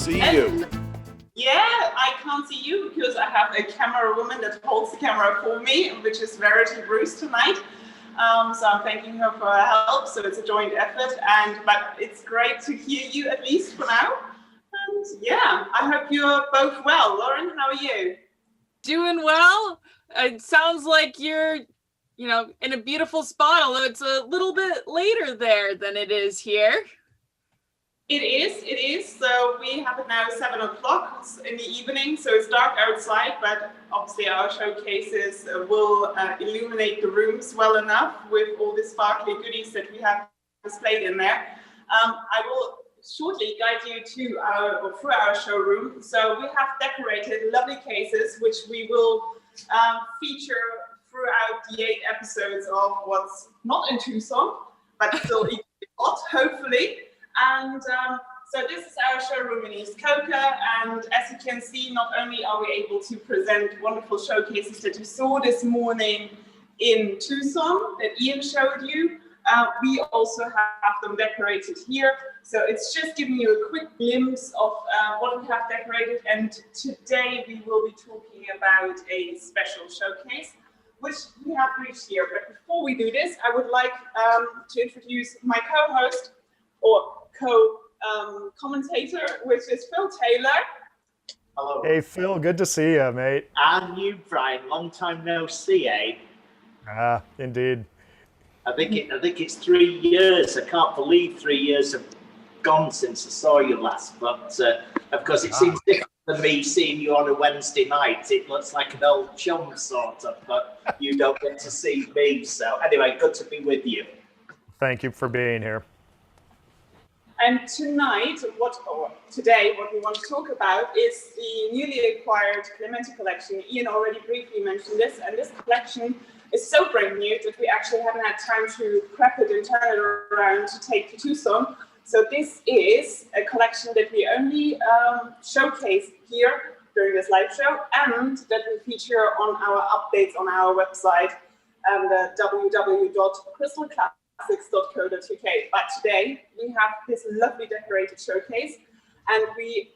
see you. Yeah, I can't see you because I have a camera woman that holds the camera for me, which is Verity Bruce tonight. So I'm thanking her for her help. So it's a joint effort, but it's great to hear you at least for now. And yeah, I hope you're both well. Lauren, how are you? Doing well. It sounds like you're, in a beautiful spot, although it's a little bit later there than it is here. It is. So we have it now 7 o'clock in the evening, so it's dark outside, but obviously our showcases will illuminate the rooms well enough with all the sparkly goodies that we have displayed in there. I will shortly guide you through our showroom. So we have decorated lovely cases, which we will feature throughout the 8 episodes of What's Not in Tucson, but still equally hot, hopefully. And so this is our showroom in East Coca, and as you can see, not only are we able to present wonderful showcases that you saw this morning in Tucson that Ian showed you, we also have them decorated here. So it's just giving you a quick glimpse of what we have decorated, and today we will be talking about a special showcase which we have reached here. But before we do this, I would like to introduce my co-host or co-commentator, which is Phil Taylor. Hello. Hey Phil, good to see you, mate. And you, Brian. Long time no see, eh? Indeed. I think it's 3 years. I can't believe 3 years have gone since I saw you last. But of course, it seems different than me seeing you on a Wednesday night. It looks like an old chum sort of, but you don't get to see me. So anyway, good to be with you. Thank you for being here. And tonight, today, what we want to talk about is the newly acquired Clemente Collection. Ian already briefly mentioned this, and this collection is so brand new that we actually haven't had time to prep it and turn it around to take to Tucson. So this is a collection that we only showcase here during this live show, and that we feature on our updates on our website, www.crystalclassics.co.uk. But today we have this lovely decorated showcase, and we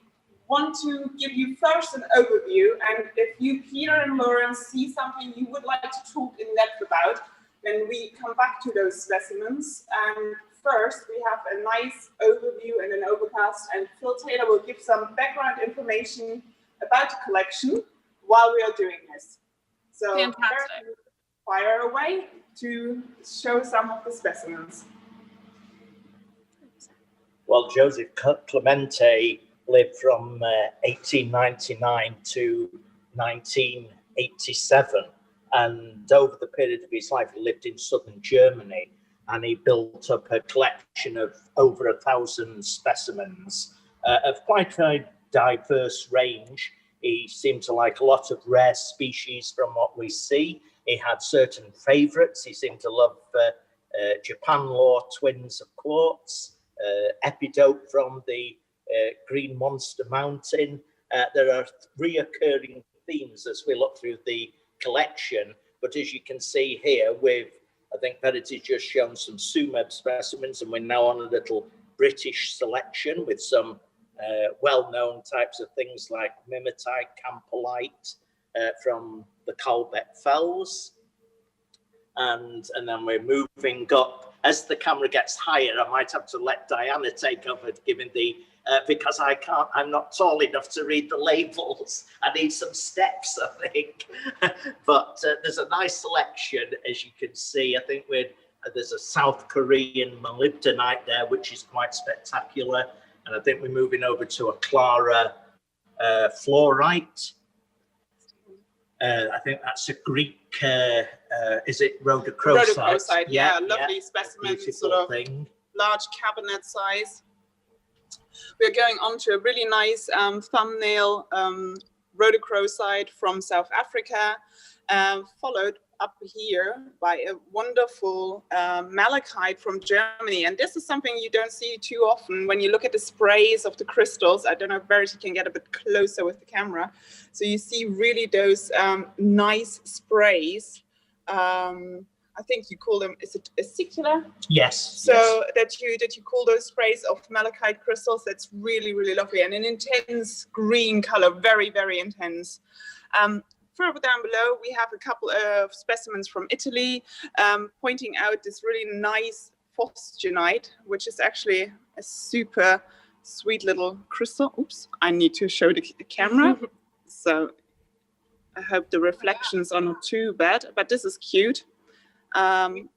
want to give you first an overview, and if you, Peter and Lauren, see something you would like to talk in depth about, then we come back to those specimens. And first we have a nice overview and an overcast, and Phil Taylor will give some background information about the collection while we are doing this. So fantastic. Fire away to show some of the specimens. Well, Joseph Clemente lived from 1899 to 1987, and over the period of his life he lived in southern Germany, and he built up a collection of over 1,000 specimens of quite a diverse range. He seemed to like a lot of rare species from what we see. He had certain favorites. He seemed to love Japan Law twins of quartz, epidote from the Green Monster Mountain. There are reoccurring themes as we look through the collection, but as you can see here, I think Verity's just shown some Sumeb specimens, and we're now on a little British selection with some well-known types of things like mimetite, campylite from the Calbec Fells. And then we're moving up. As the camera gets higher, I might have to let Diana take over giving the, because I'm not tall enough to read the labels. I need some steps, I think. But there's a nice selection, as you can see. I think there's a South Korean molybdenite there, which is quite spectacular. And I think we're moving over to a Clara fluorite. I think that's a Greek, is it rhodochrosite? Rhodochrosite, yeah, lovely specimen, beautiful sort of thing. Large cabinet size. We're going on to a really nice thumbnail rhodochrosite from South Africa, followed up here by a wonderful malachite from Germany. And this is something you don't see too often when you look at the sprays of the crystals. I don't know if Verity can get a bit closer with the camera. So you see really those nice sprays. I I think you call them, is it acicular? Yes. So that you call those sprays of malachite crystals. That's really, really lovely, and an intense green color, very, very intense. Further down below, we have a couple of specimens from Italy, pointing out this really nice phosgenite, which is actually a super sweet little crystal. Oops, I need to show the camera. So I hope the reflections are not too bad, but this is cute.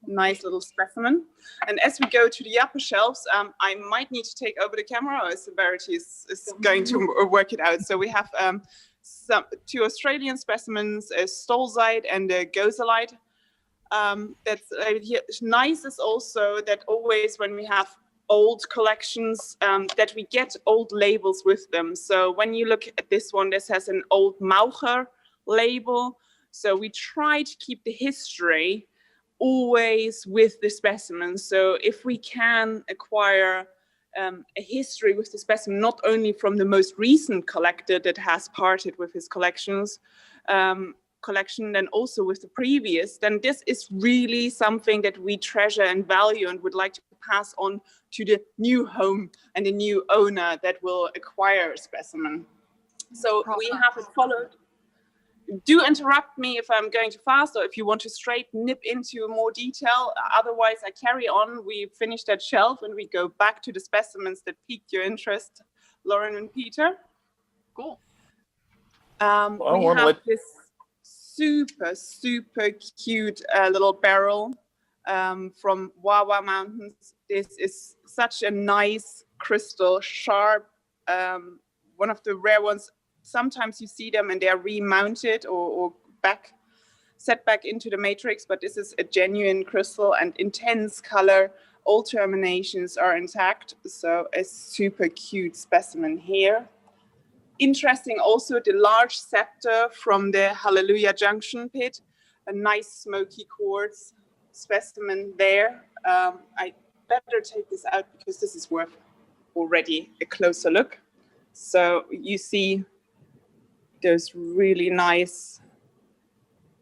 Nice little specimen. And as we go to the upper shelves, I might need to take over the camera, or Severity is going to work it out. So we have two Australian specimens, a stolzite and a gozalite. That's nice is also that always when we have old collections, that we get old labels with them. So when you look at this one, this has an old Maucher label. So we try to keep the history always with the specimen. So if we can acquire a history with the specimen, not only from the most recent collector that has parted with his collection, then also with the previous, then this is really something that we treasure and value and would like to pass on to the new home and the new owner that will acquire a specimen. So we have it followed. Do interrupt me if I'm going too fast, or if you want to straight nip into more detail. Otherwise, I carry on. We finish that shelf and we go back to the specimens that piqued your interest, Lauren and Peter. Cool. We have this super, super cute little barrel from Wawa Mountains. This is such a nice crystal, sharp, one of the rare ones. Sometimes you see them and they are remounted or set back into the matrix, but this is a genuine crystal and intense color. All terminations are intact, so a super cute specimen here. Interesting also the large scepter from the Hallelujah Junction pit, a nice smoky quartz specimen there. I better take this out because this is worth already a closer look. So you see those really nice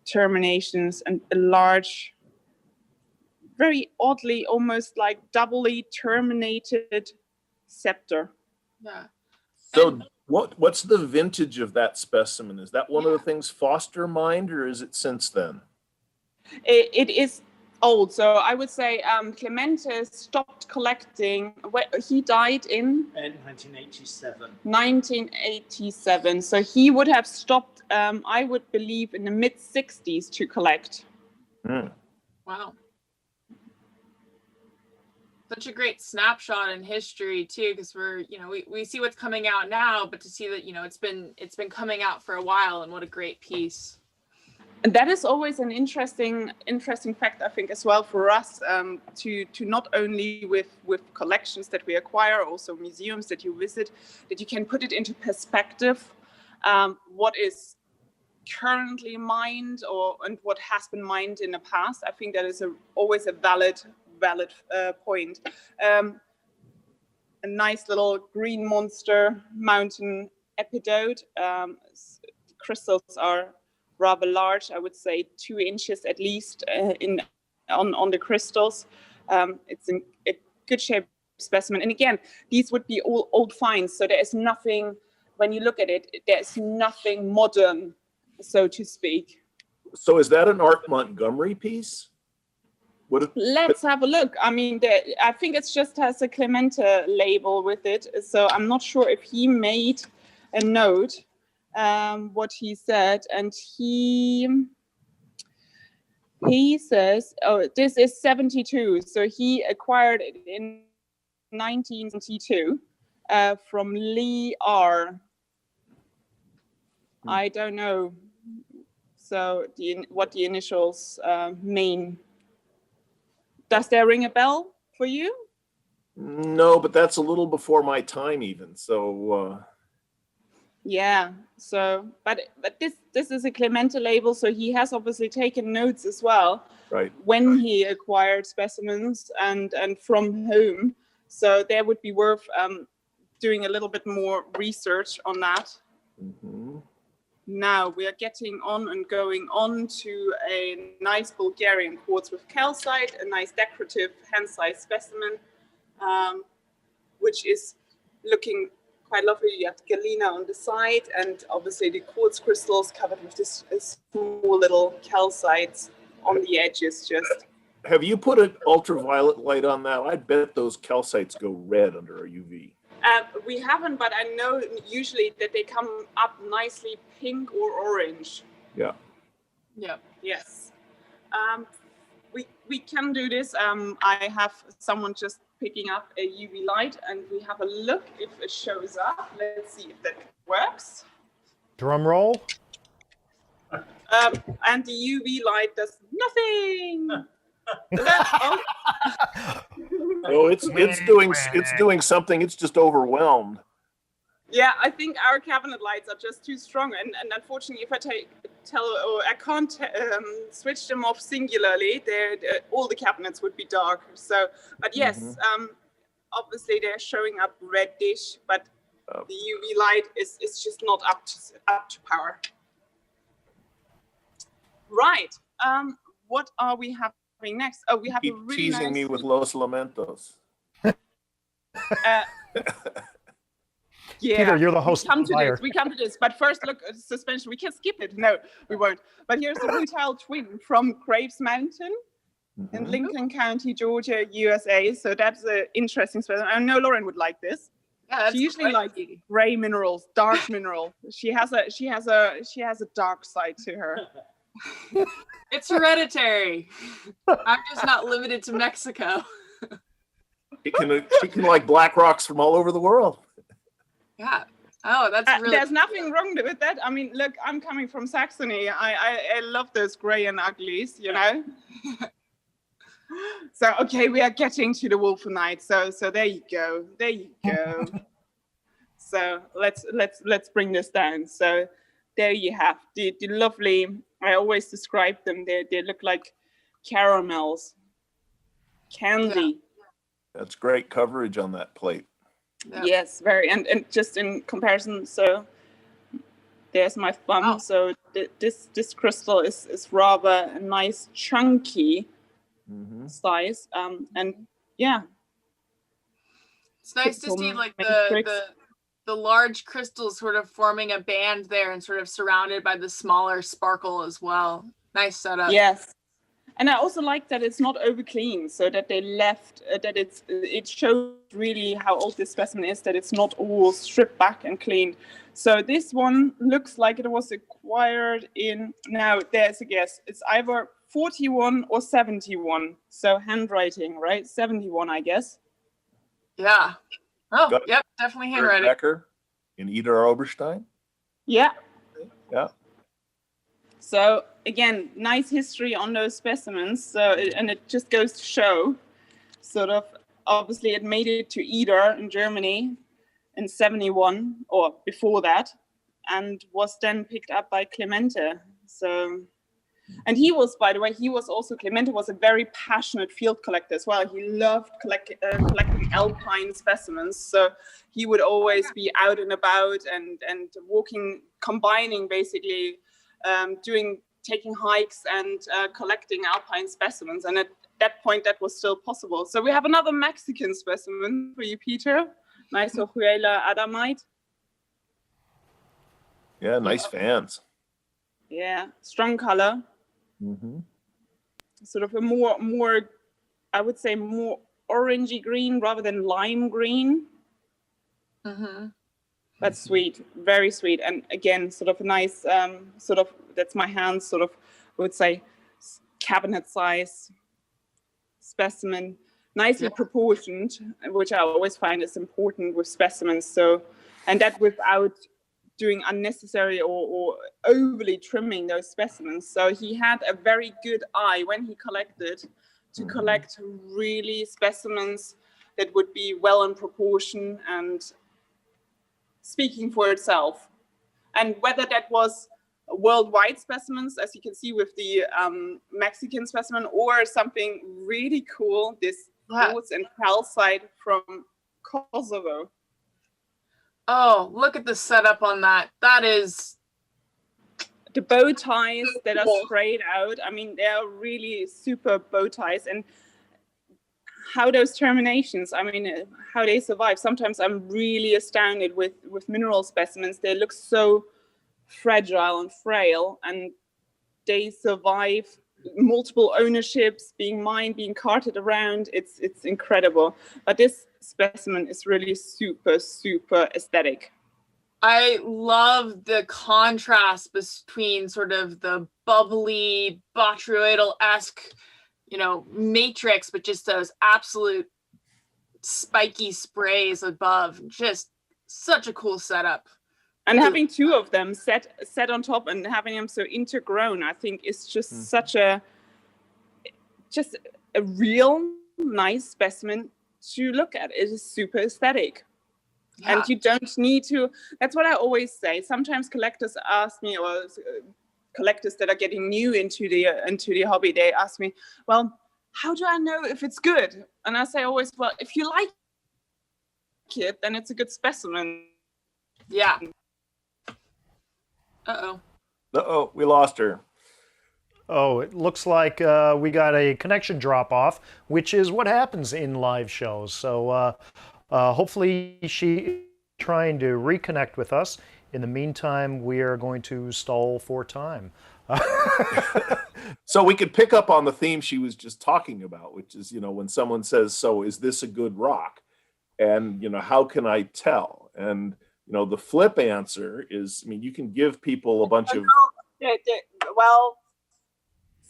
terminations and a large, very oddly, almost like doubly terminated scepter. Yeah. So what's the vintage of that specimen? Is that one of the things Foster mined, or is it since then? It is old. So I would say Clemente stopped collecting. He died in 1987. 1987. So he would have stopped, I would believe, in the mid-60s to collect. Wow. Such a great snapshot in history too, because we're, we see what's coming out now, but to see that, it's been coming out for a while, and what a great piece. And that is always an interesting fact, I think, as well for us, to not only with collections that we acquire, also museums that you visit, that you can put it into perspective, what is currently mined and what has been mined in the past. I think that is always a valid point. A nice little green monster mountain epidote. Crystals are rather large, I would say 2 inches at least on the crystals. It's in a good shape specimen. And again, these would be all old finds. So there is nothing, when you look at it, there's nothing modern, so to speak. So is that an Art Montgomery piece? Let's have a look. I mean, I think it just has a Clemente label with it. So I'm not sure if he made a note what he said. And he says, oh, this is 72. So he acquired it in 1972 from Lee R. I don't know. So what the initials mean. Does that ring a bell for you? No, but that's a little before my time even. So yeah. So, but this is a Clemente label, so he has obviously taken notes as well. Right. When he acquired specimens and from whom. So that would be worth doing a little bit more research on that. Mm-hmm. Now we are getting on and going on to a nice Bulgarian quartz with calcite, a nice decorative hand-sized specimen, which is looking quite lovely. You have galena on the side, and obviously the quartz crystals covered with this small little calcites on the edges. Just Have you put an ultraviolet light on that? I bet those calcites go red under our UV. we haven't, but I know usually that they come up nicely pink or orange. Yeah. Yeah. Yes. We can do this. I have someone just picking up a UV light, and we have a look if it shows up. Let's see if that works. Drum roll. And the UV light does nothing. Oh. Oh, it's doing something. It's just overwhelmed. Yeah, I think our cabinet lights are just too strong, and unfortunately, if I I can't switch them off singularly, all the cabinets would be dark. So, but yes, obviously they're showing up reddish, but the UV light is just not up to power. Right. What are we having next? Oh, we have Keep a really teasing nice. me with Los Lamentos. Yeah, Peter, you're the host. We come to this. But first, look, suspension. We can skip it. No, we won't. But here's the rutile twin from Graves Mountain in Lincoln County, Georgia, USA. So that's an interesting specimen. I know Lauren would like this. Yeah, She usually likes gray minerals, dark mineral. She has a dark side to her. It's hereditary. I'm just not limited to Mexico. She can like black rocks from all over the world. Yeah. Oh, that's really. There's nothing wrong with that. I mean, look, I'm coming from Saxony. I love those gray and uglies, you know. So okay, we are getting to the wolfenite. So there you go. There you go. So let's bring this down. So there you have the lovely. I always describe them. They look like caramels, candy. That's great coverage on that plate. Yeah. Yes, very. And just in comparison, so there's my thumb. Wow. So this crystal is rather a nice chunky size. And yeah, It's nice to see like the large crystals sort of forming a band there and sort of surrounded by the smaller sparkle as well. Nice setup. yes. And I also like that it's not over clean, so that they left that it shows really how old this specimen is, that it's not all stripped back and cleaned. So this one looks like it was acquired in, now there's a guess, it's either 41 or 71. So handwriting, right? 71, I guess. Yeah. Oh, Got it. yep, definitely Kurt handwriting. Becker and Idar Oberstein. Yeah. Yeah. So again, nice history on those specimens. So and it just goes to show, sort of, obviously it made it to Eder in Germany in 71 or before that, and was then picked up by Clemente. So, and he was, by the way, Clemente was a very passionate field collector as well. He loved collecting alpine specimens. So he would always be out and about and walking, combining basically taking hikes and collecting alpine specimens. And at that point, that was still possible. So we have another Mexican specimen for you, Peter. Nice Ojuela Adamite. Yeah, nice fans. Yeah, strong color. Sort of a more, I would say more orangey green rather than lime green. That's sweet, very sweet. And again, sort of a nice, sort of, that's my hand, sort of, I would say, cabinet size specimen, nicely proportioned, which I always find is important with specimens. So, and that without doing unnecessary or overly trimming those specimens. So he had a very good eye when he collected to collect really specimens that would be well in proportion and speaking for itself. And whether that was worldwide specimens, as you can see with the Mexican specimen, or something really cool, this quartz and calcite from Kosovo. Oh, look at the setup on that. That is the bow ties that are sprayed out, I mean, they're really super bow ties. And how those terminations, I mean, how they survive. Sometimes I'm really astounded with mineral specimens. They look so fragile and frail, and they survive multiple ownerships, being mined, being carted around. It's incredible. But this specimen is really super, super aesthetic. I love the contrast between sort of the bubbly, botryoidal-esque, you know, matrix, but just those absolute spiky sprays above. Just such a cool setup. And having two of them set on top and having them so intergrown, I think is just such a real nice specimen to look at. It is super aesthetic. Yeah. And you don't need to, that's what I always say. Sometimes collectors ask me, or collectors that are getting new into the hobby, they ask me, well, how do I know if it's good? And I say always, well, if you like it, then it's a good specimen. Yeah. Uh-oh, we lost her. Oh, it looks like we got a connection drop off, which is what happens in live shows. So hopefully she's trying to reconnect with us. In the meantime, we are going to stall for time. So we could pick up on the theme she was just talking about, which is, you know, when someone says, so is this a good rock? And, you know, how can I tell? And, you know, the flip answer is, I mean, you can give people a bunch of... Well,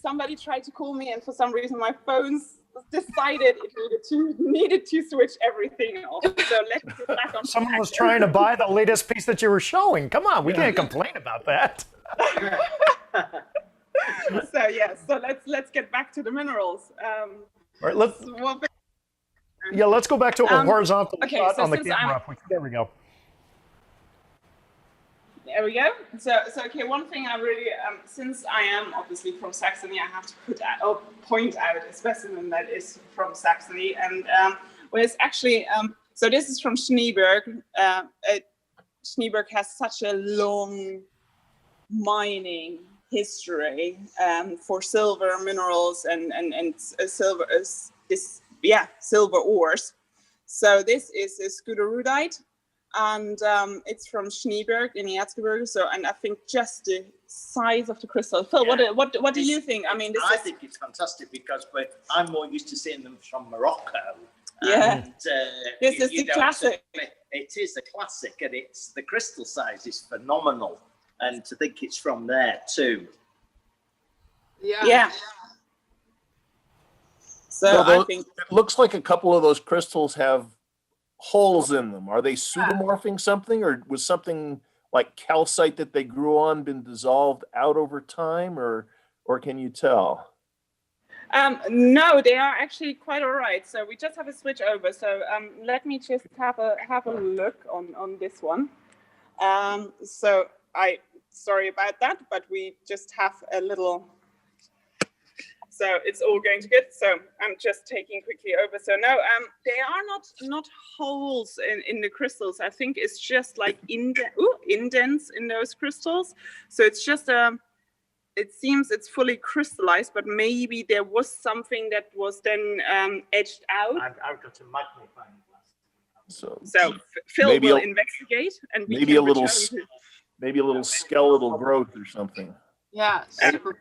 somebody tried to call me, and for some reason my phone's decided it needed to switch everything off. So let's get back on. Someone was trying to buy the latest piece that you were showing. Come on, we can't complain about that. So let's get back to the minerals. All right, let's go back to a horizontal shot on the camera. There we go. There we go. So okay, one thing I really, since I am obviously from Saxony, I have to point out a specimen that is from Saxony, and well, it's actually, so this is from Schneeberg. Schneeberg has such a long mining history for silver minerals and silver silver ores. So this is a scudorudite. And it's from Schneeberg in Erzgebirge. So, and I think just the size of the crystal. Phil, what do you think? I mean, I think it's fantastic because I'm more used to seeing them from Morocco. Yeah, and, this is the classic. It is a classic, and the crystal size is phenomenal. And to think it's from there too. Yeah. So I think it looks like a couple of those crystals have holes in them. Are they pseudomorphing something, or was something like calcite that they grew on been dissolved out over time, or can you tell? No, they are actually quite all right. So we just have a switch over. So let me just have a look on this one. So sorry about that, but we just have a little. So it's all going to good. So I'm just taking quickly over. So no, they are not holes in the crystals. I think it's just like indents in those crystals. So it's just it seems it's fully crystallized, but maybe there was something that was then edged out. I've got a magnifying glass. So Phil will investigate, and maybe a little skeletal growth or something. Yeah. Super.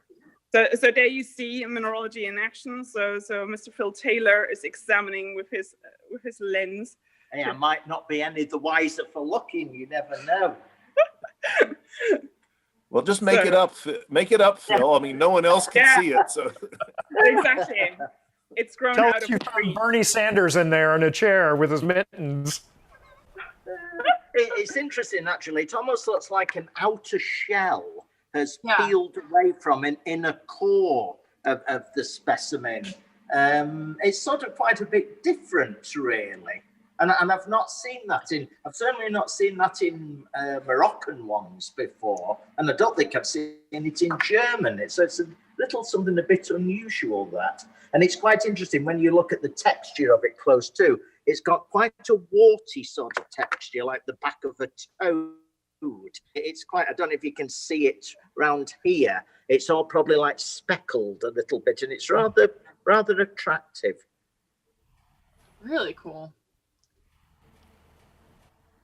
So there you see mineralogy in action. So Mr. Phil Taylor is examining with his lens. Hey, I might not be any the wiser for looking. You never know. Well, just make it up, Phil. I mean, no one else can see it. So exactly, it's grown Tell out us of you found Bernie Sanders in there in a chair with his mittens. It's interesting, actually. It almost looks like an outer shell has peeled away from an inner core of the specimen. It's sort of quite a bit different, really. And I've not seen that I've certainly not seen that in Moroccan ones before. And I don't think I've seen it in German. So it's a little something a bit unusual, that. And it's quite interesting when you look at the texture of it close to. It's got quite a warty sort of texture, like the back of a toe. It's quite, I don't know if you can see it round here. It's all probably like speckled a little bit, and it's rather attractive. Really cool.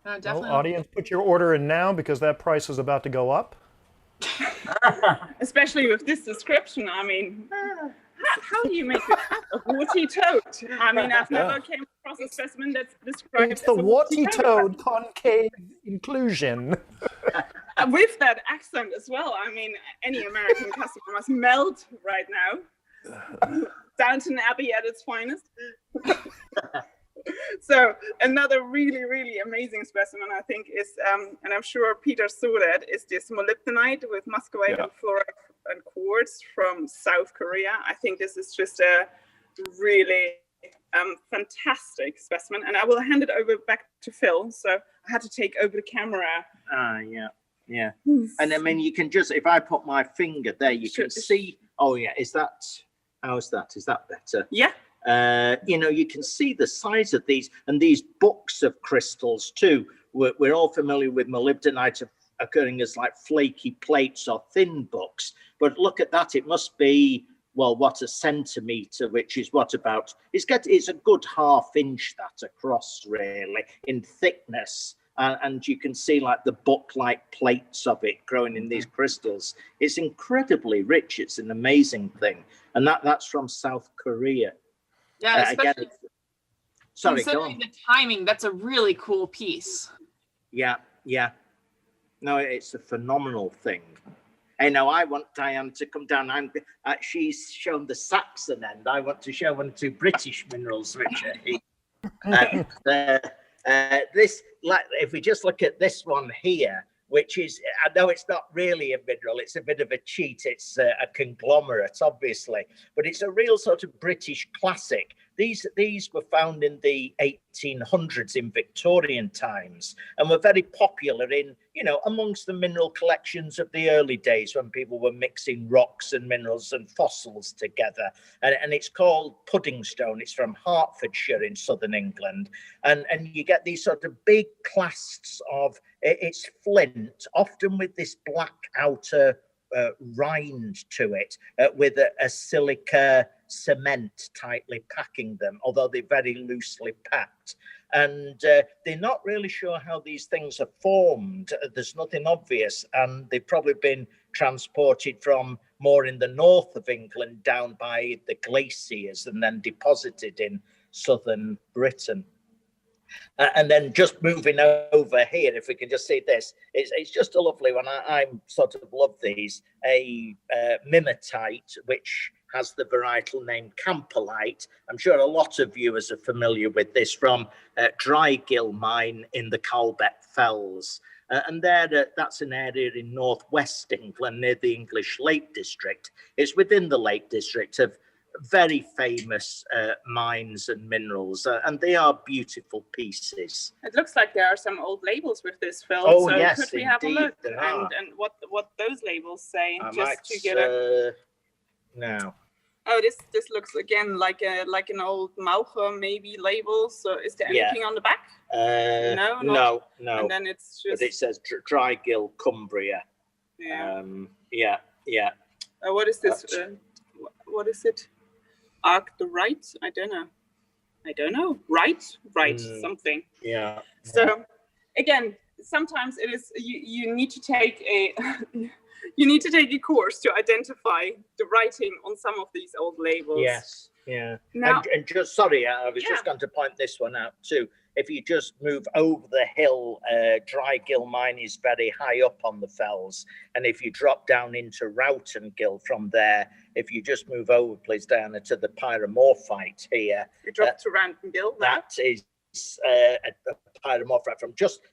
Well, Definitely. audience, put your order in now because that price is about to go up. Especially with this description. I mean, how do you make a warty toad? I mean, I've never came across a specimen that's described It's the as a warty toad. toad concave inclusion. With that accent as well. I mean, any American customer must melt right now. Downton Abbey at its finest. So another really, really amazing specimen, I think, is, and I'm sure Peter saw that, is this molybdenite with muscovite and fluorite and quartz from South Korea. I think this is just a really fantastic specimen, and I will hand it over back to Phil. So I had to take over the camera. Yeah. And I mean, you can just, if I put my finger there, you can see. Oh yeah, how's that? Is that better? Yeah. You can see the size of these, and these books of crystals too. We're all familiar with molybdenite occurring as like flaky plates or thin books, but look at that. It must be, well, what, a centimeter, which is what, about, it's a good half-inch that across really in thickness. And you can see like the book-like plates of it growing in these crystals. It's incredibly rich. It's an amazing thing. And that's from South Korea. Yeah, especially sorry, considering the timing, that's a really cool piece. Yeah. No, it's a phenomenal thing. Hey, now I want Diane to come down. She's shown the Saxon end. I want to show 1 or 2 British minerals, which are here. This, like, if we just look at this one here, which is, I know it's not really a mineral, it's a bit of a cheat, it's a conglomerate, obviously, but it's a real sort of British classic. These were found in the 1800s in Victorian times, and were very popular in, amongst the mineral collections of the early days when people were mixing rocks and minerals and fossils together. And it's called pudding stone. It's from Hertfordshire in southern England. And you get these sort of big clasts of, it's flint, often with this black outer rind to it, with a silica cement tightly packing them, although they're very loosely packed. And they're not really sure how these things are formed. There's nothing obvious, and they've probably been transported from more in the north of England down by the glaciers and then deposited in southern Britain. And then just moving over here, if we can just see this, it's just a lovely one. I sort of love these. A mimetite, which has the varietal name Campolite. I'm sure a lot of viewers are familiar with this from Drygill mine in the Calbec Fells. And that's an area in northwest England near the English Lake District. It's within the Lake District of very famous mines and minerals, and they are beautiful pieces. It looks like there are some old labels with this, Phil. Oh, so yes, could we have a look there are. and what those labels say, I just might, to get a. now. Oh, this looks again like an old Maucher maybe label. So is there anything on the back? No. And then it's just. But it says Drygill, Cumbria. Yeah. Yeah. What is this? What is it? Arcturite? I don't know. Right? Something. Yeah. So again, sometimes it is you need to take a you need to take a course to identify the writing on some of these old labels. Yes. Yeah. Now, and just sorry, I was just going to point this one out too. If you just move over the hill, Drygill mine is very high up on the fells. And if you drop down into Rowtongill from there, if you just move over, please, Diana, to the pyromorphite here. you drop to Rowtongill. That is a pyromorphite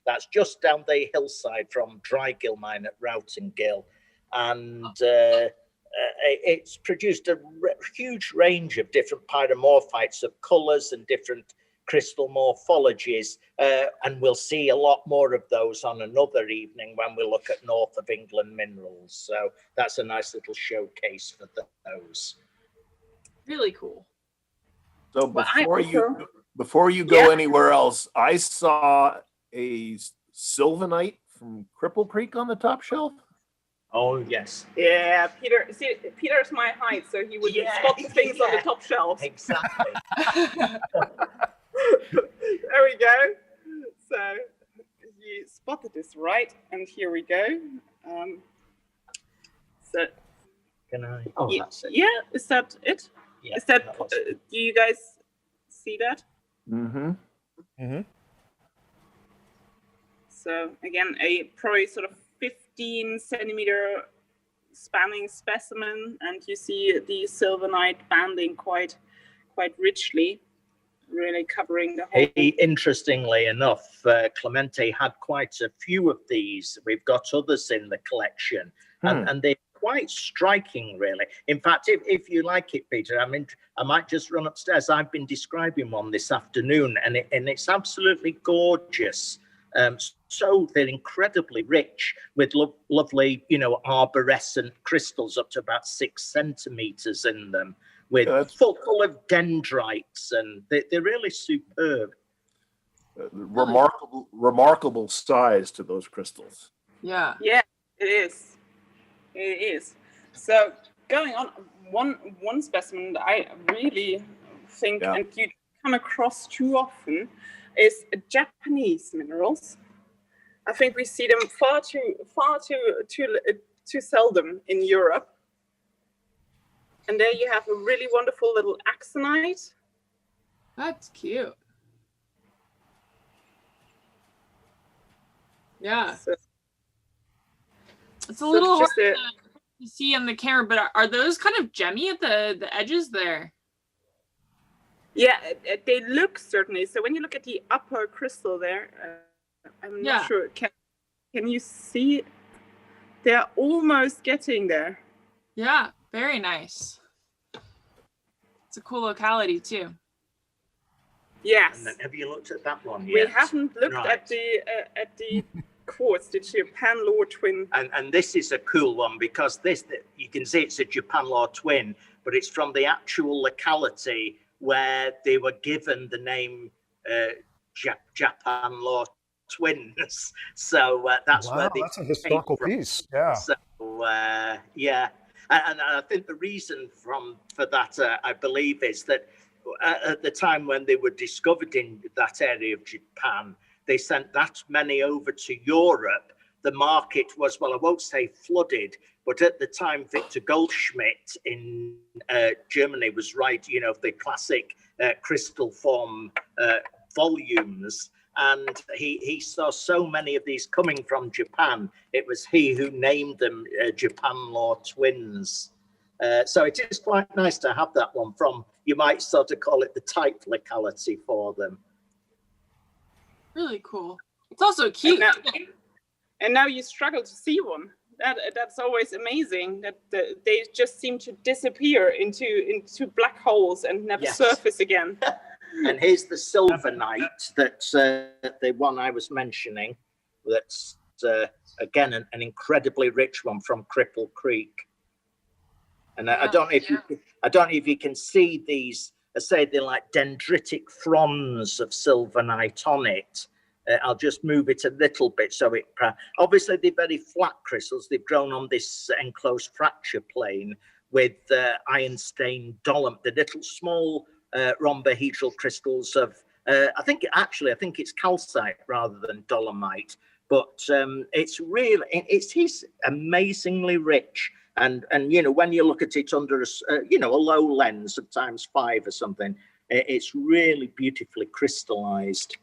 that's just down the hillside from Drygill mine at Rowtongill. And it's produced a huge range of different pyromorphites of colours and different crystal morphologies, and we'll see a lot more of those on another evening when we look at north of England minerals. So that's a nice little showcase for those. Really cool. So before you go anywhere else, I saw a sylvanite from Cripple Creek on the top shelf? Oh, yes. Yeah, Peter. See, Peter's my height, so he would Yeah, spot the things on the yeah. top shelves. Exactly. There we go. So you spotted this right, and here we go. So Can I? Oh, that's it. yeah, is that it? Yeah, Is that? that was Do you guys see that? Mm-hmm. Mm-hmm. So again, a probably sort of 15 centimeter spanning specimen, and you see the sylvanite banding quite richly, really covering the whole. Interestingly enough, Clemente had quite a few of these. We've got others in the collection, and they're quite striking, really. In fact, if you like it, Peter, I might just run upstairs. I've been describing one this afternoon, and it's absolutely gorgeous. So they're incredibly rich with lovely, arborescent crystals up to about 6 centimeters in them, with full of dendrites, and they're really superb. Remarkable size to those crystals. Yeah. Yeah, it is. It is. So going on, one specimen that I really think and you come across too often is Japanese minerals. I think we see them far too seldom in Europe. And there you have a really wonderful little axonite. That's cute. Yeah. So, It's a little hard just to see on the camera, but are those kind of gemmy at the edges there? yeah, they look certainly. So when you look at the upper crystal there, I'm not sure. Can you see? They're almost getting there. Yeah, very nice. It's a cool locality too. Yes. And then, have you looked at that one We yet? haven't looked at the quartz, the Japan Law twin. And this is a cool one because you can see it's a Japan Law twin, but it's from the actual locality where they were given the name Japan Law twins. So that's where that's a historical piece. Yeah. So yeah, and I think the reason for that, I believe, is that at the time when they were discovered in that area of Japan, they sent that many over to Europe. The market was, well, I won't say flooded, but at the time, Victor Goldschmidt in Germany was the classic crystal form volumes. And he saw so many of these coming from Japan. It was he who named them Japan Law twins. So it is quite nice to have that one from, you might sort of call it the type locality for them. Really cool. It's also cute. And now you struggle to see one. That's always amazing. That they just seem to disappear into black holes and never surface again. And here's the sylvanite, that's the one I was mentioning. That's again an incredibly rich one from Cripple Creek. And I don't know if you can see these. I say they're like dendritic fronds of sylvanite on it. I'll just move it a little bit so it. Obviously, they're very flat crystals. They've grown on this enclosed fracture plane with iron stained dolomite. The little small rhombohedral crystals of. I think it's calcite rather than dolomite. But it's amazingly rich. And when you look at it under a low lens of ×5 or something, it's really beautifully crystallized.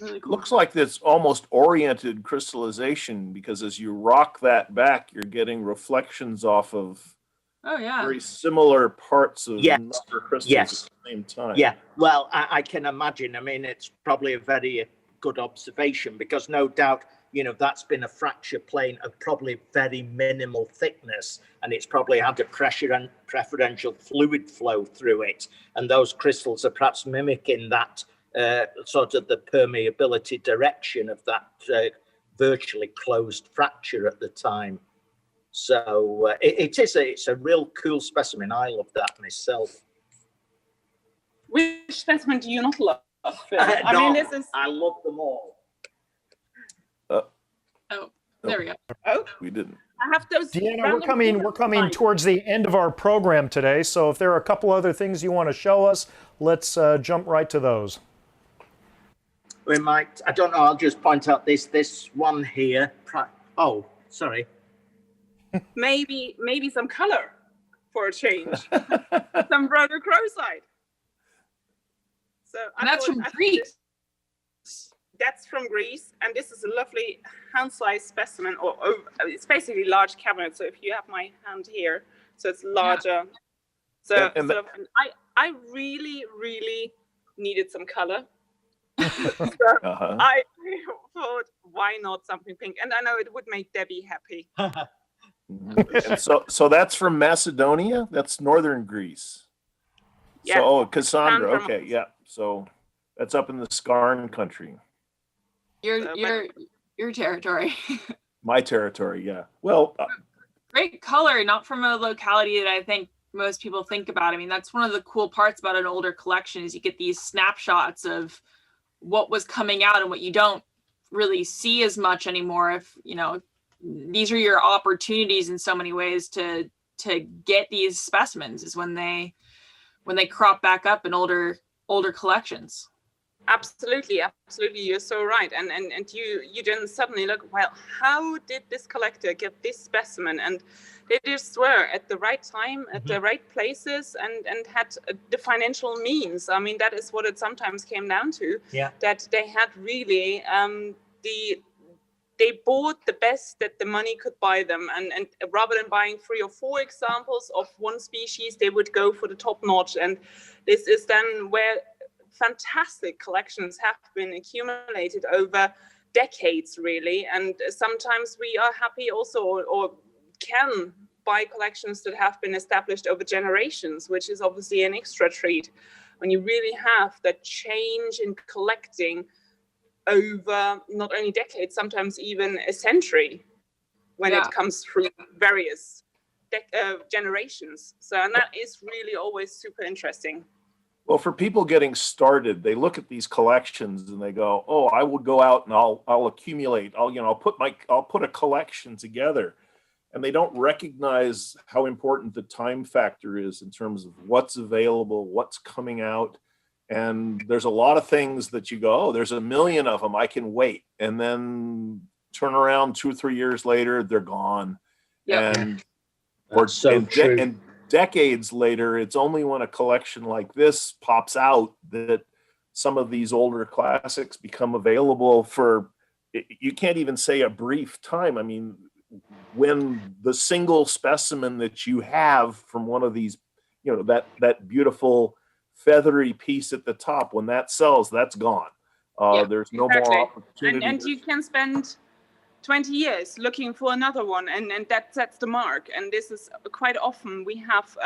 Really cool. Looks like this almost oriented crystallization, because as you rock that back, you're getting reflections off of very similar parts of other crystals at the same time. Yeah, well, I can imagine. I mean, it's probably a very good observation, because no doubt, that's been a fracture plane of probably very minimal thickness, and it's probably had a pressure and preferential fluid flow through it. And those crystals are perhaps mimicking that sort of the permeability direction of that virtually closed fracture at the time. So it's a real cool specimen. I love that myself. Which specimen do you not love? I love them all. Oh, there we go. Oh, We didn't. I have those. Deanna, random we're coming slides. towards the end of our program today, so if there are a couple other things you want to show us, let's jump right to those. We might, I don't know, I'll just point out this one here. Oh, sorry. Maybe some color for a change. Some rhodochrosite. So And that's from Greece. That's from Greece, and this is a lovely hand-sized specimen, or it's basically large cabinet. So if you have my hand here, so it's larger. So, And I really needed some color. So Uh-huh. I thought, why not something pink? And I know it would make Debbie happy. Mhm. And so that's from Macedonia. That's northern Greece. Yeah. So, oh, Cassandra. Sandra. Okay, yeah. So that's up in the Skarn country, Your territory. my territory. Yeah. Well, Great color, not from a locality that I think most people think about. I mean, that's one of the cool parts about an older collection is you get these snapshots of what was coming out and what you don't really see as much anymore. If you know, these are your opportunities in so many ways to get these specimens is when they crop back up in older collections. Absolutely, you're so right. And you then suddenly look, well, how did this collector get this specimen? And they just were at the right time, at the right places, and had the financial means. I mean, that is what it sometimes came down to. Yeah. That they had really they bought the best that the money could buy them, and rather than buying 3 or 4 examples of one species, they would go for the top notch. And this is then where fantastic collections have been accumulated over decades, really. And sometimes we are happy also, or can buy collections that have been established over generations, which is obviously an extra treat when you really have that change in collecting over not only decades, sometimes even a century, when it comes through various generations. So, and that is really always super interesting. well, for people getting started, they look at these collections and they go, "Oh, I will go out and I'll accumulate. I'll put a collection together," and they don't recognize how important the time factor is in terms of what's available, what's coming out. And there's a lot of things that you go, "Oh, there's a million of them. I can wait," and then turn around 2 or 3 years later, they're gone. Yep. And That's so true. and decades later, it's only when a collection like this pops out that some of these older classics become available for, you can't even say a brief time. I mean, when the single specimen that you have from one of these, you know, that beautiful feathery piece at the top, when that sells, that's gone. There's no more opportunity. And you can spend 20 years looking for another one, and that sets the mark. And this is quite often we have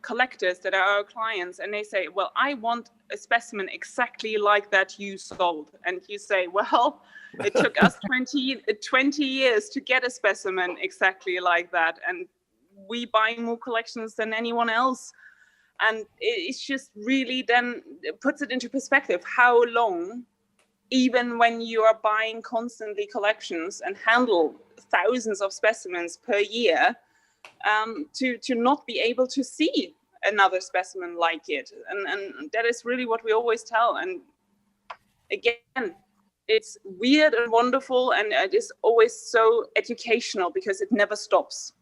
collectors that are our clients, and they say, "Well, I want a specimen exactly like that you sold." And you say, "Well, it took us 20 years to get a specimen exactly like that, and we buy more collections than anyone else." And it's just really then puts it into perspective how long, even when you are buying constantly collections and handle thousands of specimens per year, to not be able to see another specimen like it. And that is really what we always tell. And again, it's weird and wonderful, and it is always so educational because it never stops.